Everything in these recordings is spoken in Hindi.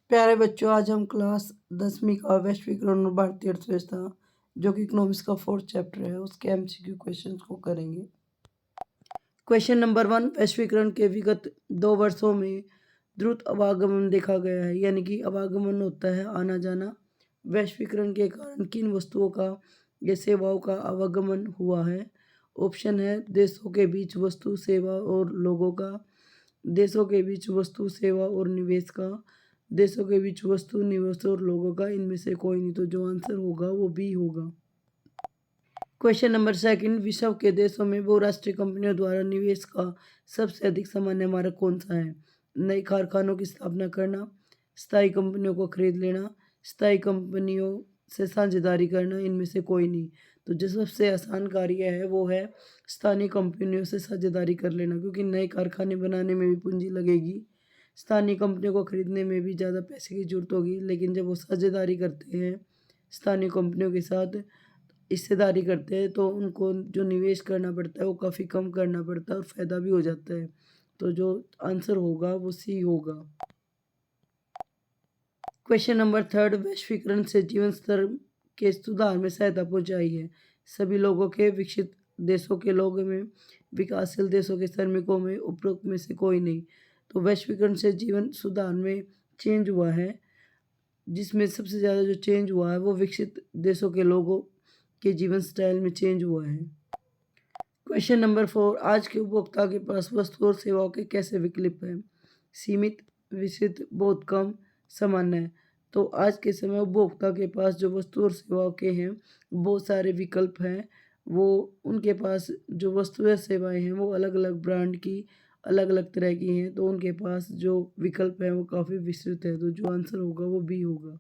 प्यारे बच्चों, आज हम क्लास 10वीं का वैश्वीकरण और भारतीय अर्थव्यवस्था जो कि इकोनॉमिक्स का फोर्थ चैप्टर है उसके एमसीक्यू क्वेश्चंस को करेंगे। क्वेश्चन नंबर 1, वैश्वीकरण के विगत 2 वर्षों में द्रुत आवागमन देखा गया है, यानी कि आवागमन होता है आना जाना। वैश्वीकरण के कारण किन वस्तुओं का या सेवाओं का आवागमन हुआ है? ऑप्शन है देशों के बीच वस्तु सेवा और लोगों का, देशों के बीच वस्तु सेवा और निवेश का, देशों के बीच वस्तु निवेश और लोगों का। इनमें से कोई नहीं, तो जो आंसर होगा वो बी होगा। क्वेश्चन नंबर 2, विश्व के देशों में बहुराष्ट्रीय कंपनियों द्वारा निवेश का सबसे अधिक सामान्य मार्ग कौन सा है? नए कारखानों की स्थापना करना, स्थायी कंपनियों को खरीद लेना, स्थायी कंपनियों से साझेदारी करना। इनमें से कोई नहीं, तो जो सबसे आसान कार्य है वो है स्थानीय कंपनियों से साझेदारी कर लेना, क्योंकि नए कारखाने बनाने में भी पूंजी लगेगी, स्थानीय कंपनियों को खरीदने में भी ज़्यादा पैसे की जरूरत होगी। लेकिन जब वो साझेदारी करते हैं स्थानीय कंपनियों के साथ, हिस्सेदारी करते हैं, तो उनको जो निवेश करना पड़ता है वो काफ़ी कम करना पड़ता है और फ़ायदा भी हो जाता है। तो जो आंसर होगा वो सी होगा। क्वेश्चन नंबर 3, वैश्वीकरण से जीवन स्तर के सुधार में सहायता पहुंचाई है। सभी लोगों के, विकसित देशों के लोगों में, विकासशील देशों के श्रमिकों में, उपरोक्त में से कोई नहीं। तो वैश्वीकरण से जीवन सुधार में चेंज हुआ है, जिसमें सबसे ज़्यादा जो चेंज हुआ है वो विकसित देशों के लोगों के जीवन स्टाइल में चेंज हुआ है। क्वेश्चन नंबर 4, आज के उपभोक्ता के पास वस्तु और सेवाओं के कैसे विकल्प हैं? सीमित, विस्तृत, बहुत कम, सामान्य है। तो आज के समय उपभोक्ता के पास जो वस्तु और सेवाओं के हैं बहुत सारे विकल्प हैं। वो उनके पास जो वस्तु या सेवाएं हैं वो अलग अलग ब्रांड की, अलग अलग तरह की हैं, तो उनके पास जो विकल्प है वो काफ़ी विस्तृत है। तो जो आंसर होगा वो बी होगा।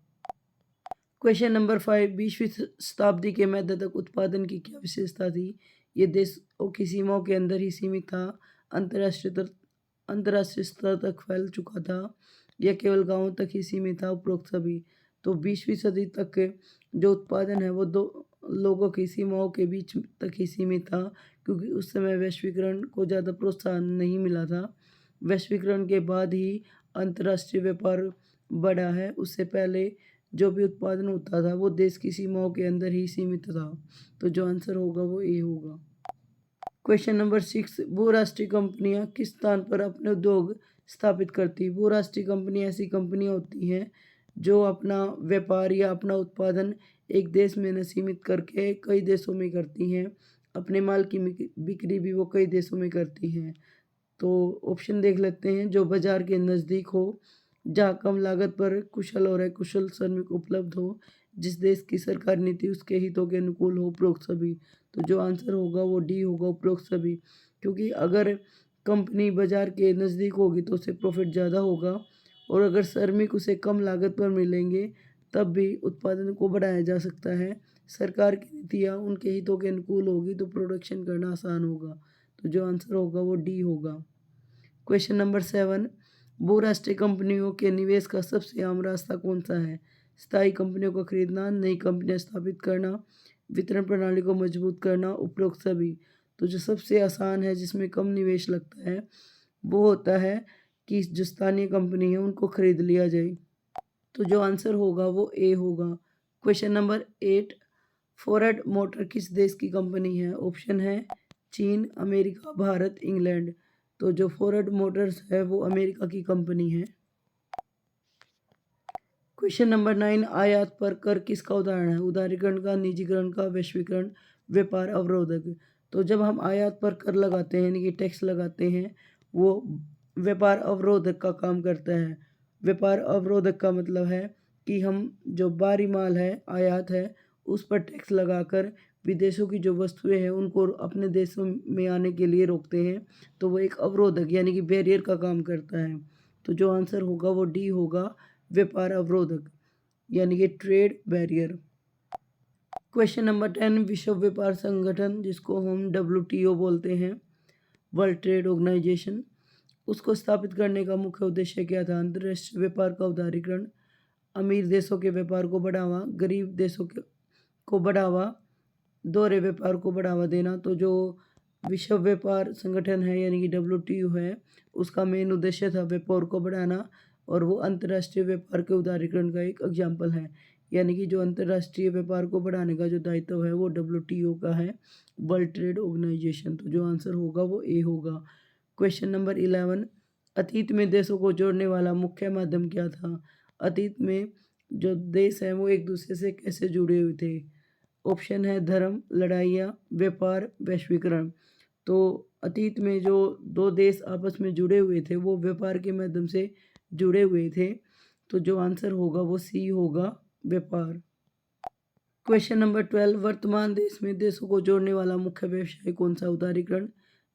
क्वेश्चन नंबर 5, 20वीं शताब्दी के मध्य तक उत्पादन की क्या विशेषता थी? ये देशों की सीमाओं के अंदर ही सीमित था, अंतर्राष्ट्रीय स्तर तक फैल चुका था, या केवल गांवों तक ही सीमित था? उपरोक्त सभी। तो 20वीं सदी तक जो उत्पादन है वो दो लोगों की सीमाओं के बीच तक ही सीमित था, क्योंकि उस समय वैश्वीकरण को ज़्यादा प्रोत्साहन नहीं मिला था। वैश्वीकरण के बाद ही अंतर्राष्ट्रीय व्यापार बढ़ा है, उससे पहले जो भी उत्पादन होता था वो देश की सीमाओं के अंदर ही सीमित था। तो जो आंसर होगा वो ए होगा। क्वेश्चन नंबर 6, बहुराष्ट्रीय कंपनियां किस स्थान पर अपने उद्योग स्थापित करती? बहुराष्ट्रीय कंपनियां ऐसी कंपनियां होती हैं जो अपना व्यापार या अपना उत्पादन एक देश में न सीमित करके कई देशों में करती हैं। अपने माल की बिक्री भी वो कई देशों में करती हैं। तो ऑप्शन देख लेते हैं। जो बाजार के नज़दीक हो, जहाँ कम लागत पर कुशल और अकुशल श्रमिक उपलब्ध हो, जिस देश की सरकार नीति उसके हितों के अनुकूल हो। उपरोक्त सभी। तो जो आंसर होगा वो डी होगा, उपरोक्त सभी। क्योंकि अगर कंपनी बाजार के नज़दीक होगी तो उसे प्रॉफिट ज़्यादा होगा, और अगर श्रमिक उसे कम लागत पर मिलेंगे तब भी उत्पादन को बढ़ाया जा सकता है। सरकार की नीतियाँ उनके हितों के अनुकूल होगी तो प्रोडक्शन करना आसान होगा। तो जो आंसर होगा वो डी होगा। क्वेश्चन नंबर 7, बहुराष्ट्रीय कंपनियों के निवेश का सबसे आम रास्ता कौन सा है? स्थायी कंपनियों को खरीदना, नई कंपनियां स्थापित करना, वितरण प्रणाली को मजबूत करना। उपरोक्त सभी। तो जो सबसे आसान है, जिसमें कम निवेश लगता है, वो होता है कि जो स्थानीय कंपनी है उनको खरीद लिया जाए। तो जो आंसर होगा वो ए होगा। क्वेश्चन नंबर 8, फोर्ड मोटर किस देश की कंपनी है? ऑप्शन है चीन, अमेरिका, भारत, इंग्लैंड। तो जो फोर्ड मोटर्स है वो अमेरिका की कंपनी है। क्वेश्चन नंबर 9, आयात पर कर किसका उदाहरण है? उदारीकरण का, निजीकरण का, वैश्वीकरण, व्यापार अवरोधक। तो जब हम आयात पर कर लगाते हैं यानी कि टैक्स लगाते हैं, वो व्यापार अवरोधक का काम करता है। व्यापार अवरोधक का मतलब है कि हम जो बाहरी माल है, आयात है, उस पर टैक्स लगाकर विदेशों की जो वस्तुएं हैं उनको अपने देशों में आने के लिए रोकते हैं। तो वो एक अवरोधक यानी कि बैरियर का काम करता है। तो जो आंसर होगा वो डी होगा, व्यापार अवरोधक यानी कि ट्रेड बैरियर। क्वेश्चन नंबर 10, विश्व व्यापार संगठन जिसको हम WTO बोलते हैं, वर्ल्ड ट्रेड ऑर्गेनाइजेशन, उसको स्थापित करने का मुख्य उद्देश्य क्या था? अंतर्राष्ट्रीय व्यापार का उदारीकरण, अमीर देशों के व्यापार को बढ़ावा, गरीब देशों को बढ़ावा, दोहरे व्यापार को बढ़ावा देना। तो जो विश्व व्यापार संगठन है यानी कि WTO है, उसका मेन उद्देश्य था व्यापार को बढ़ाना, और वो अंतर्राष्ट्रीय व्यापार के उदारीकरण का एक एग्जाम्पल है। यानी कि जो अंतर्राष्ट्रीय व्यापार को बढ़ाने का जो दायित्व है वो WTO का है, वर्ल्ड ट्रेड ऑर्गेनाइजेशन। तो जो आंसर होगा वो ए होगा। क्वेश्चन नंबर 11, अतीत में देशों को जोड़ने वाला मुख्य माध्यम क्या था? अतीत में जो देश हैं वो एक दूसरे से कैसे जुड़े हुए थे? ऑप्शन है धर्म, लड़ाइयाँ, व्यापार, वैश्वीकरण। तो अतीत में जो दो देश आपस में जुड़े हुए थे वो व्यापार के माध्यम से जुड़े हुए थे। तो जो आंसर होगा वो सी होगा, व्यापार। क्वेश्चन नंबर 12, वर्तमान देश में देशों को जोड़ने वाला मुख्य व्यवसाय कौन सा? उदारीकरण,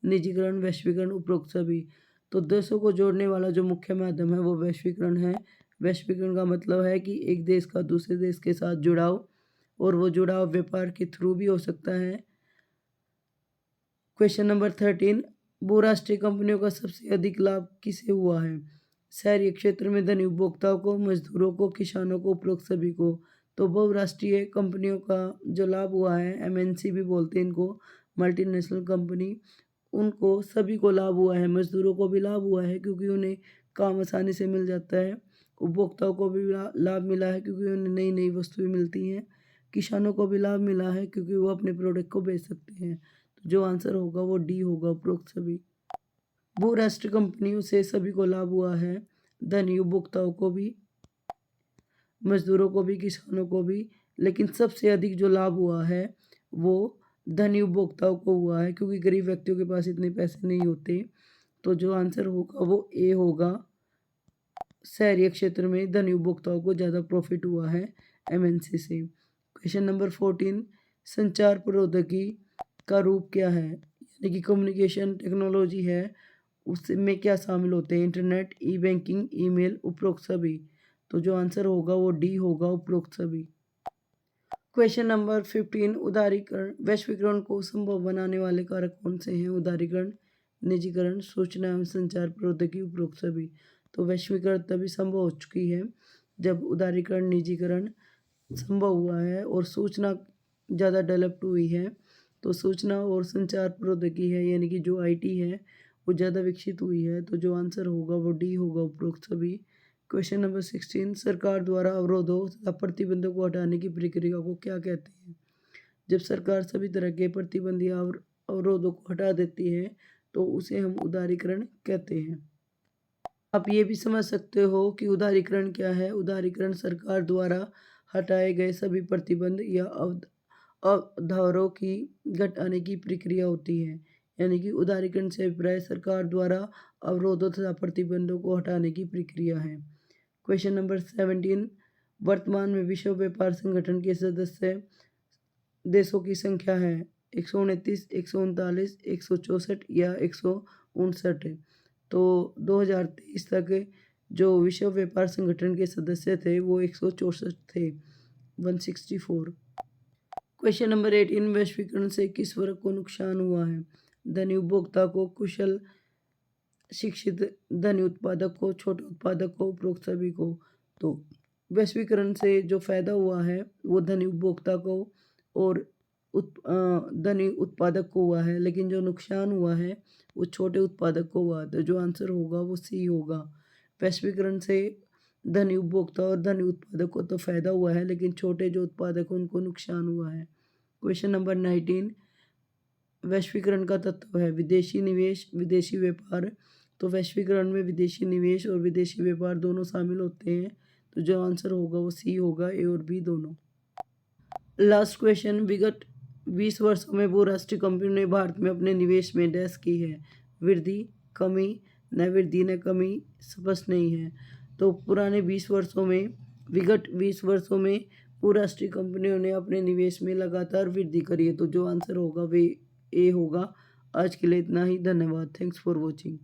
निजीकरण, वैश्वीकरण, उपरोक्त सभी। तो देशों को जोड़ने वाला जो मुख्य माध्यम है वो वैश्वीकरण है। वैश्वीकरण का मतलब है कि एक देश का दूसरे देश के साथ जुड़ाव, और वो जुड़ाव व्यापार के थ्रू भी हो सकता है। क्वेश्चन नंबर 13, बहुराष्ट्रीय कंपनियों का सबसे अधिक लाभ किसे हुआ है? शहरी क्षेत्र में धनी उपभोक्ताओं को, मजदूरों को, किसानों को, उपरोक्त सभी को। तो बहुराष्ट्रीय कंपनियों का जो लाभ हुआ है, MNC भी बोलते हैं इनको, मल्टीनेशनल कंपनी, उनको सभी को लाभ हुआ है। मजदूरों को भी लाभ हुआ है क्योंकि उन्हें काम आसानी से मिल जाता है। उपभोक्ताओं को भी लाभ मिला है क्योंकि उन्हें नई नई वस्तुएं मिलती हैं। किसानों को भी लाभ मिला है क्योंकि वो अपने प्रोडक्ट को बेच सकते हैं। तो जो आंसर होगा वो डी होगा, उपरोक्त सभी। बहुराष्ट्रीय कंपनियों से सभी को लाभ हुआ है, धनी उपभोक्ताओं को भी, मजदूरों को भी, किसानों को भी, लेकिन सबसे अधिक जो लाभ हुआ है वो धनी उपभोक्ताओं को हुआ है क्योंकि गरीब व्यक्तियों के पास इतने पैसे नहीं होते। तो जो आंसर होगा वो ए होगा, शहरी क्षेत्र में धनी उपभोक्ताओं को ज़्यादा प्रॉफिट हुआ है MNC से। क्वेश्चन नंबर 14, संचार प्रौद्योगिकी का रूप क्या है? यानी कि कम्युनिकेशन टेक्नोलॉजी है, उसमें क्या शामिल होते हैं? इंटरनेट, ई बैंकिंग, ईमेल, उपरोक्त सभी। तो जो आंसर होगा वो डी होगा, उपरोक्त सभी। क्वेश्चन नंबर 15, उदारीकरण, वैश्वीकरण को संभव बनाने वाले कारक कौन से हैं? उदारीकरण, निजीकरण, सूचना एवं संचार प्रौद्योगिकी, उपरोक्त सभी। तो वैश्वीकरण तभी संभव हो चुकी है जब उदारीकरण, निजीकरण संभव हुआ है और सूचना ज़्यादा डेवलप्ड हुई है। तो सूचना और संचार प्रौद्योगिकी है, यानी कि जो IT है वो ज़्यादा विकसित हुई है। तो जो आंसर होगा वो डी होगा, उपरोक्त सभी। क्वेश्चन नंबर 16, सरकार द्वारा अवरोधों तथा प्रतिबंधों को हटाने की प्रक्रिया को क्या कहते हैं? जब सरकार सभी तरह के प्रतिबंध या अवरोधों को हटा देती है तो उसे हम उदारीकरण कहते हैं। आप ये भी समझ सकते हो कि उदारीकरण क्या है। उदारीकरण सरकार द्वारा हटाए गए सभी प्रतिबंध या अवधारों की घटाने की प्रक्रिया होती है। यानी कि उदारीकरण से अभिप्राय सरकार द्वारा अवरोधों तथा प्रतिबंधों को हटाने की प्रक्रिया है। क्वेश्चन नंबर 17, वर्तमान में विश्व व्यापार संगठन के सदस्य देशों की संख्या है 129, 139, 164 या 159। तो 2023 तक जो विश्व व्यापार संगठन के सदस्य थे वो 164 थे, 164। क्वेश्चन नंबर 18, वैश्वीकरण से किस वर्ग को नुकसान हुआ है? धनी उपभोक्ता को, कुशल शिक्षित धनी उत्पादक को, छोटे उत्पादक को, उपरोक्त सभी को। तो वैश्वीकरण से जो फायदा हुआ है वो धनी उपभोक्ता को और धनी उत्पादक को हुआ है, लेकिन जो नुकसान हुआ है वो छोटे उत्पादक को हुआ। तो जो आंसर होगा वो सी होगा। वैश्वीकरण से धनी उपभोक्ता और धनी उत्पादक को तो फायदा हुआ है, लेकिन छोटे जो उत्पादक हैं उनको नुकसान हुआ है। क्वेश्चन नंबर 19, वैश्वीकरण का तत्व है विदेशी निवेश, विदेशी व्यापार। तो वैश्वीकरण में विदेशी निवेश और विदेशी व्यापार दोनों शामिल होते हैं। तो जो आंसर होगा वो सी होगा, ए और बी दोनों। लास्ट क्वेश्चन, विगत 20 वर्षों में बहुराष्ट्रीय कंपनियों ने भारत में अपने निवेश में डैश की है? वृद्धि, कमी, न वृद्धि न कमी, स्पष्ट नहीं है। तो पुराने 20 वर्षों में, विगत 20 वर्षों में बहुराष्ट्रीय कंपनियों ने अपने निवेश में लगातार वृद्धि करी है। तो जो आंसर होगा वे ए होगा। आज के लिए इतना ही, धन्यवाद। Thanks for watching.